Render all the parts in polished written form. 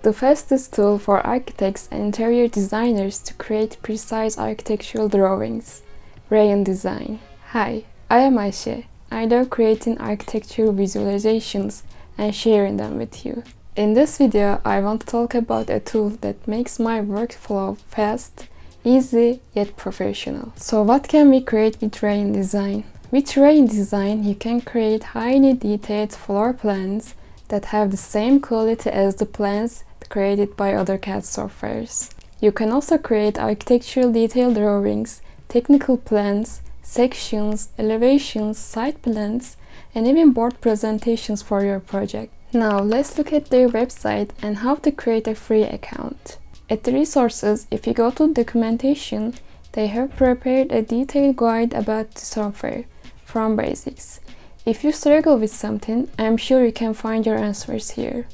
the fastest tool for architects and interior designers to create precise architectural drawings. Rayon.design. Hi, I am Ayşe. I love creating architectural visualizations and sharing them with you. In this video, I want to talk about a tool that makes my workflow fast, easy, yet professional. So what can we create with Rayon.design? With Rayon.design, you can create highly detailed floor plans that have the same quality as the plans created by AutoCAD softwares. You can also create architectural detail drawings, technical plans, sections, elevations, site plans, and even board presentations for your project. Now let's look at their website and how to create a free account. At the resources, if you go to documentation, they have prepared a detailed guide about the software, from basics. If you struggle with something, I'm sure you can find your answers here.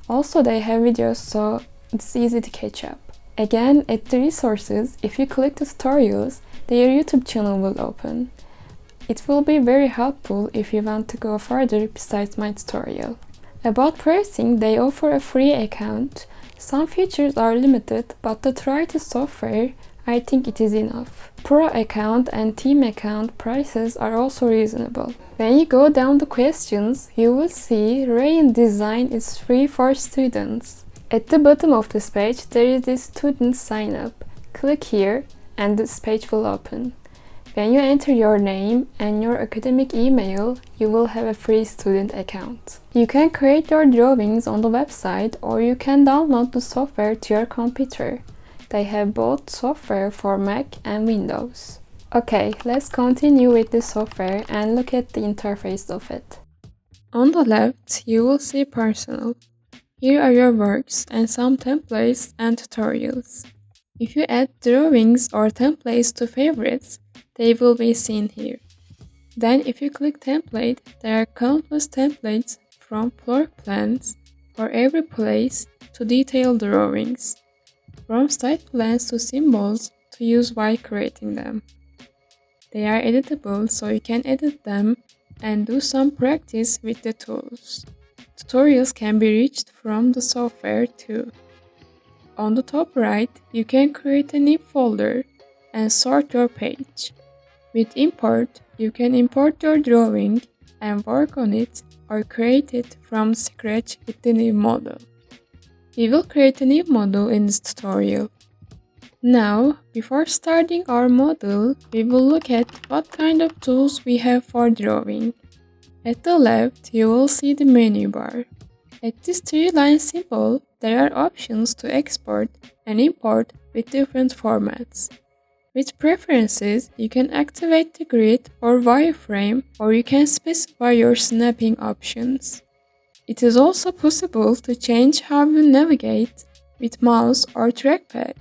Also, they have videos, so it's easy to catch up. Again, at the resources, if you click the tutorials, their YouTube channel will open. It will be very helpful if you want to go further besides my tutorial. About pricing, they offer a free account. Some features are limited, but to try the software, I think it is enough. Pro account and team account prices are also reasonable. When you go down the questions, you will see Rayon.design is free for students. At the bottom of this page, there is this student sign up. Click here and this page will open. When you enter your name and your academic email, you will have a free student account. You can create your drawings on the website or you can download the software to your computer. They have both software for Mac and Windows. Okay, let's continue with the software and look at the interface of it. On the left, you will see Personal. Here are your works and some templates and tutorials. If you add drawings or templates to favorites, they will be seen here. Then if you click Template, there are countless templates from floor plans for every place to detailed drawings. From site plans to symbols to use while creating them. They are editable, so you can edit them and do some practice with the tools. Tutorials can be reached from the software too. On the top right, you can create a new folder and sort your page. With Import, you can import your drawing and work on it or create it from scratch with the new model. We will create a new model in this tutorial. Now, before starting our model, we will look at what kind of tools we have for drawing. At the left, you will see the menu bar. At this three-line symbol, there are options to export and import with different formats. With preferences, you can activate the grid or wireframe, or you can specify your snapping options. It is also possible to change how you navigate with mouse or trackpad,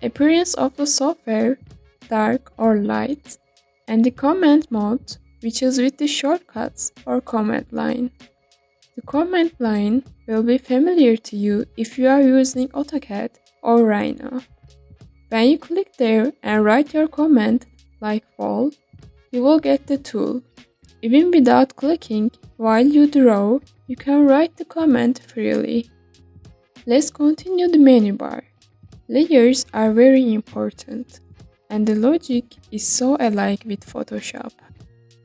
appearance of the software, dark or light, and the command mode, which is with the shortcuts or command line. The command line will be familiar to you if you are using AutoCAD or Rhino. When you click there and write your command, like wall, you will get the tool. Even without clicking, while you draw, you can write the command freely. Let's continue the menu bar. Layers are very important, and the logic is so alike with Photoshop.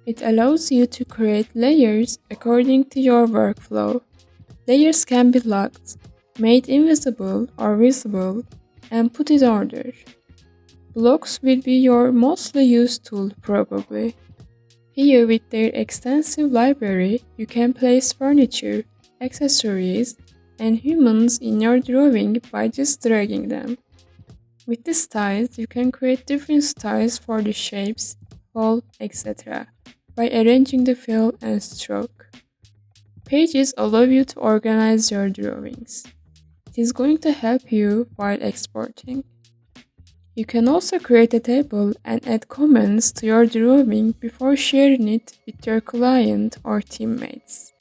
It allows you to create layers according to your workflow. Layers can be locked, made invisible or visible, and put in order. Blocks will be your mostly used tool probably. Here with their extensive library, you can place furniture, accessories, and humans in your drawing by just dragging them. With the styles, you can create different styles for the shapes, fold, etc. by arranging the fill and stroke. Pages allow you to organize your drawings. It is going to help you while exporting. You can also create a table and add comments to your drawing before sharing it with your client or teammates.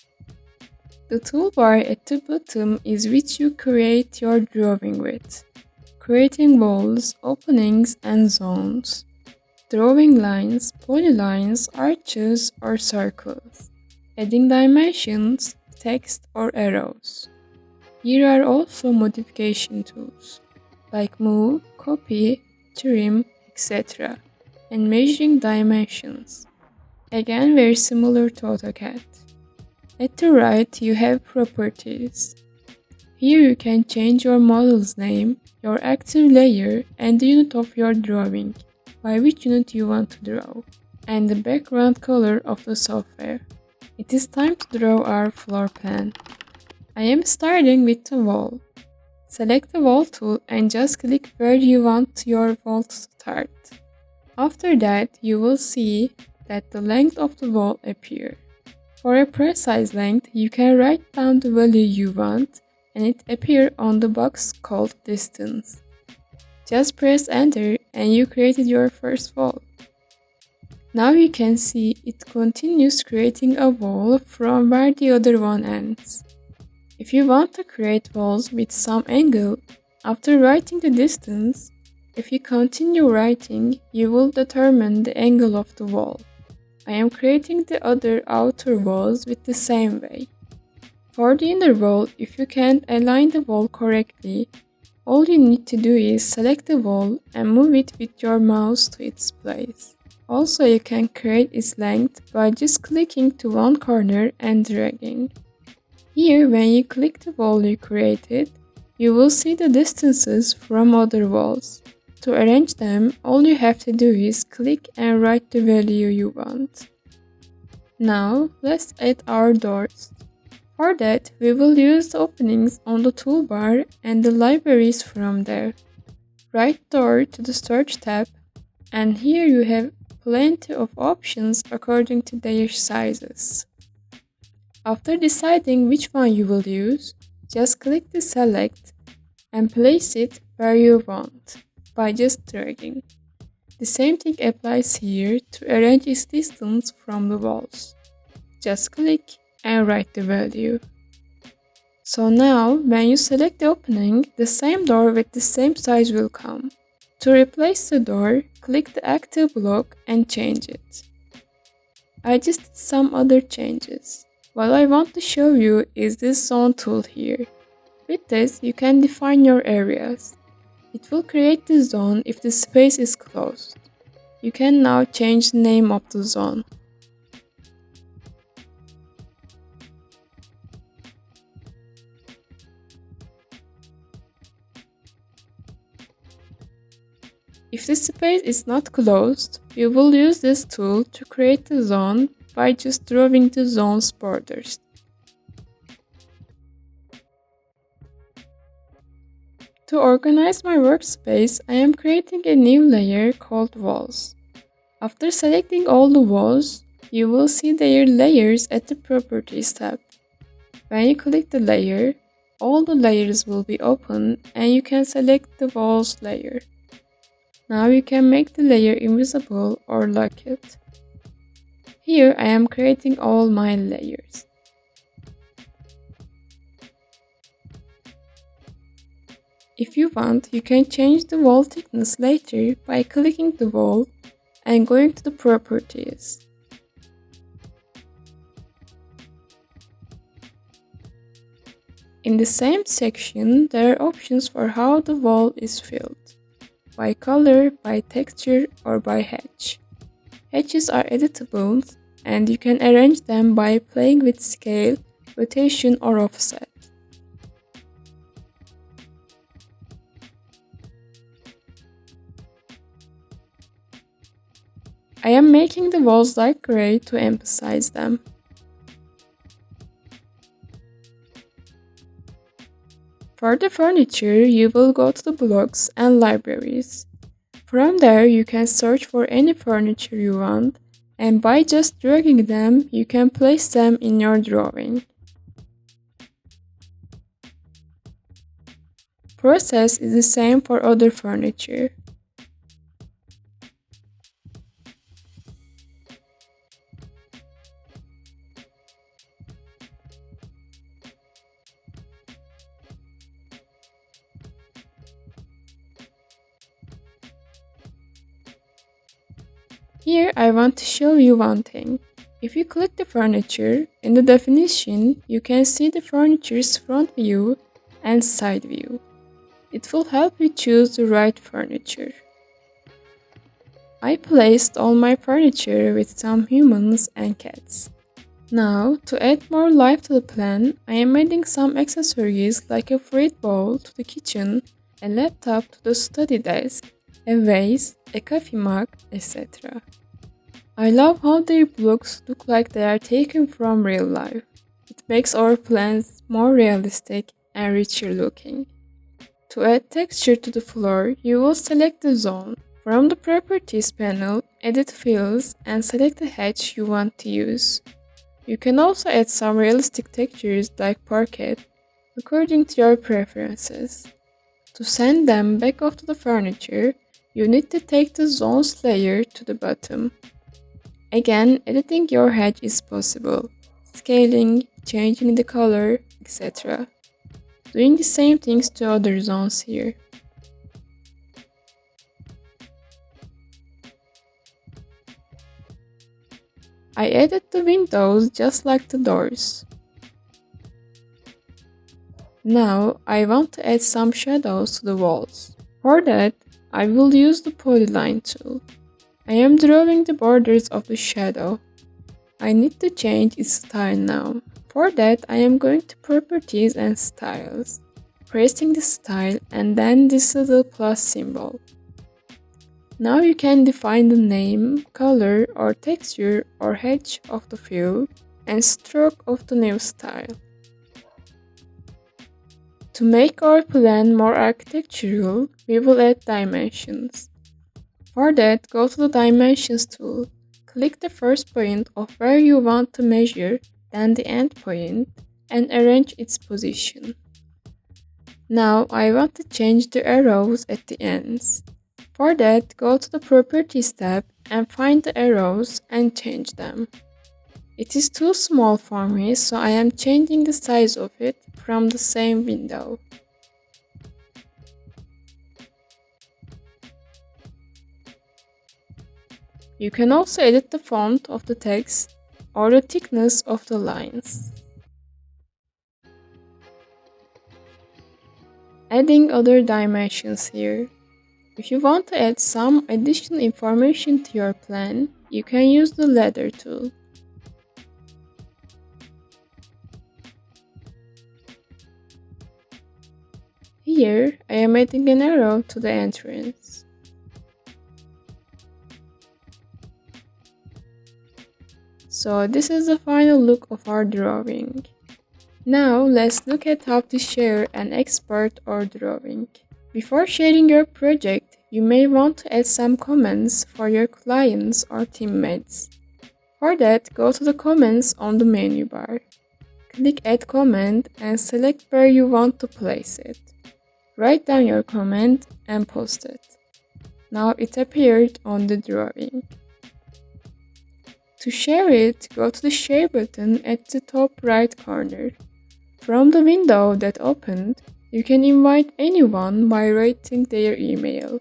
The toolbar at the bottom is which you create your drawing with, creating walls, openings, and zones, drawing lines, polylines, arches, or circles, adding dimensions, text, or arrows. Here are also modification tools like move, copy, trim, etc. and measuring dimensions. Again, very similar to AutoCAD. At the right, you have properties. Here you can change your model's name, your active layer, and the unit of your drawing, by which unit you want to draw, and the background color of the software. It is time to draw our floor plan. I am starting with the wall. Select the wall tool and just click where you want your wall to start. After that, you will see that the length of the wall appears. For a precise length, you can write down the value you want and it appears on the box called distance. Just press enter and you created your first wall. Now you can see it continues creating a wall from where the other one ends. If you want to create walls with some angle, after writing the distance, if you continue writing, you will determine the angle of the wall. I am creating the other outer walls with the same way. For the inner wall, if you can't align the wall correctly, all you need to do is select the wall and move it with your mouse to its place. Also, you can create its length by just clicking to one corner and dragging. Here, when you click the wall you created, you will see the distances from other walls. To arrange them, all you have to do is click and write the value you want. Now, let's add our doors. For that, we will use the openings on the toolbar and the libraries from there. Write door to the search tab, and here you have plenty of options according to their sizes. After deciding which one you will use, just click the select and place it where you want by just dragging. The same thing applies here to arrange its distance from the walls. Just click and write the value. So now, when you select the opening, the same door with the same size will come. To replace the door, click the active block and change it. I just did some other changes. What I want to show you is this zone tool here. With this, you can define your areas. It will create the zone if the space is closed. You can now change the name of the zone. If the space is not closed, you will use this tool to create the zone by just drawing the zone's borders. To organize my workspace, I am creating a new layer called walls. After selecting all the walls, you will see their layers at the Properties tab. When you click the layer, all the layers will be open and you can select the walls layer. Now you can make the layer invisible or lock it. Here I am creating all my layers. If you want, you can change the wall thickness later by clicking the wall and going to the properties. In the same section, there are options for how the wall is filled. By color, by texture, or by hatch. Hatches are editable and you can arrange them by playing with scale, rotation, or offset. I am making the walls light gray to emphasize them. For the furniture, you will go to the blocks and libraries. From there, you can search for any furniture you want, and by just dragging them, you can place them in your drawing. Process is the same for other furniture. Here I want to show you one thing. If you click the furniture, in the definition, you can see the furniture's front view and side view. It will help you choose the right furniture. I placed all my furniture with some humans and cats. Now, to add more life to the plan, I am adding some accessories like a fruit bowl to the kitchen, a laptop to the study desk, a vase, a coffee mug, etc. I love how their blocks look like they are taken from real life. It makes our plans more realistic and richer looking. To add texture to the floor, you will select the zone. From the Properties panel, edit Fills and select the hatch you want to use. You can also add some realistic textures like parquet according to your preferences. To send them back onto the furniture, you need to take the zones layer to the bottom. Again, editing your hatch is possible, scaling, changing the color, etc. Doing the same things to other zones here. I added the windows just like the doors. Now I want to add some shadows to the walls. For that, I will use the polyline tool. I am drawing the borders of the shadow. I need to change its style now. For that, I am going to Properties and Styles, pressing the style and then this little plus symbol. Now you can define the name, color or texture or hedge of the fill and stroke of the new style. To make our plan more architectural, we will add dimensions. For that, go to the Dimensions tool, click the first point of where you want to measure, then the end point, and arrange its position. Now I want to change the arrows at the ends. For that, go to the Properties tab and find the arrows and change them. It is too small for me, so I am changing the size of it from the same window. You can also edit the font of the text or the thickness of the lines. Adding other dimensions here. If you want to add some additional information to your plan, you can use the ladder tool. Here, I am adding an arrow to the entrance. So this is the final look of our drawing. Now let's look at how to share and export our drawing. Before sharing your project, you may want to add some comments for your clients or teammates. For that, go to the comments on the menu bar. Click Add Comment and select where you want to place it. Write down your comment and post it. Now it appeared on the drawing. To share it, go to the Share button at the top right corner. From the window that opened, you can invite anyone by writing their email.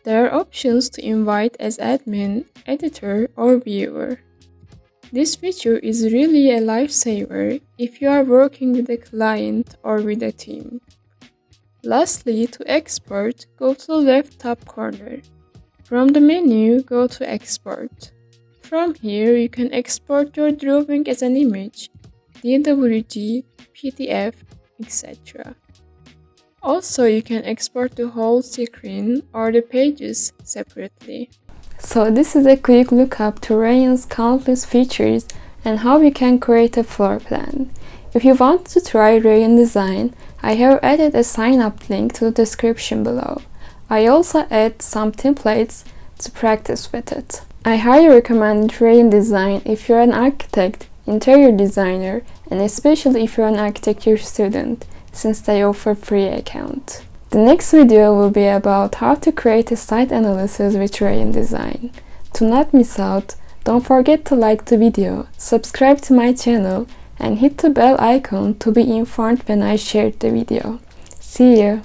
There are options to invite as admin, editor, or viewer. This feature is really a lifesaver if you are working with a client or with a team. Lastly, to export, go to the left top corner. From the menu, go to Export. From here, you can export your drawing as an image, DWG, PDF, etc. Also, you can export the whole screen or the pages separately. So this is a quick look up to Rayon's countless features and how we can create a floor plan. If you want to try Rayon.design, I have added a sign up link to the description below. I also add some templates to practice with it. I highly recommend Rayon.design if you're an architect, interior designer, and especially if you're an architecture student, since they offer free account. The next video will be about how to create a site analysis with Rayon.design. To not miss out, don't forget to like the video, subscribe to my channel, and hit the bell icon to be informed when I share the video. See you!